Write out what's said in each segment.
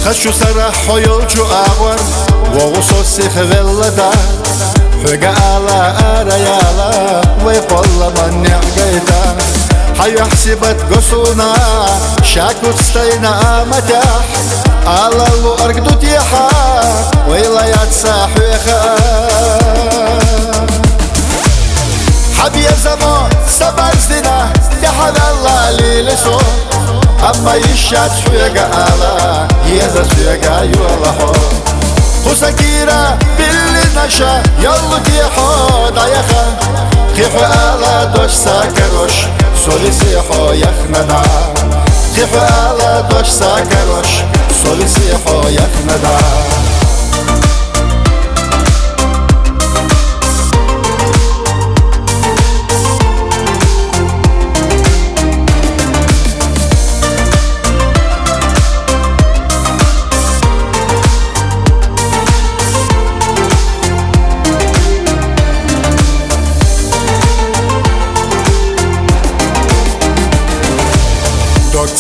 خشو سرح حيوچو آور وغصوصي خذلدا حقا على آريالا ويقول من نعقيتا حيو حسبت قصونا شاكو تستينا متاح على اللو أرقدو تيحا ويلا يتساحيخا حبي زمان سبر زنا تحد الله ليلسو أما يشات شويقا على يزا شويقا يولحو خسكيرا باللي نشا يلو تيحو دايخا خيحو على دوش ساكروش سولي سيحو يخندا خيحو على دوش ساكروش سولي سيحو يخندا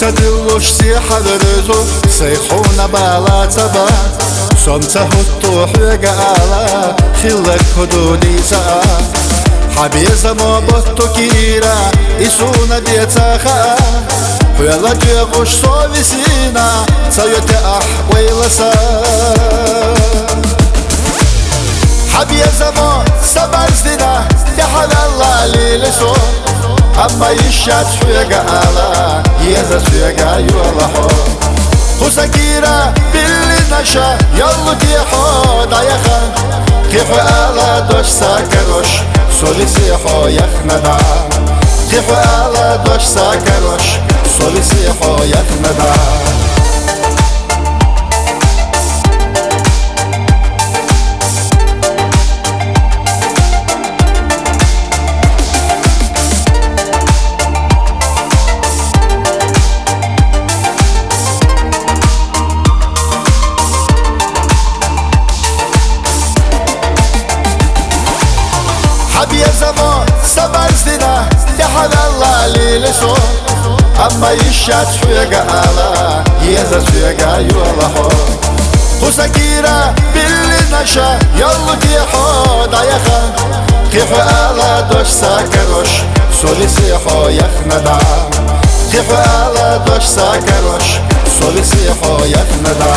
تدلوش سيحة درزو سيحونا بالا تبا صمته الطوح يقالا خلك حدودي سا حبيزة ما بطو كيرا إسونا ديتاخا ويلا جيغوش صوبي سينا سيتأح ويلسا حبيزة ما سبر زنا تحد الله ليلسو أما يشات شويقا على يزا شويقا يولحو خسكيرا باللي نشا يلو تيحو دايخا خيحو على دوش ساكروش سولي سيحو يخندا خيحو على دوش ساكروش سولي سيحو يخندا حبي زمان سبر زنا تحد الله ليلسو أما يشات شويقا على يزا شويقا يولحو خسكيرا باللي نشا يلو تيحو دايخا خيحو على دوش ساكروش سولي سيحو يخندا خيحو على دوش ساكروش سولي سيحو يخندا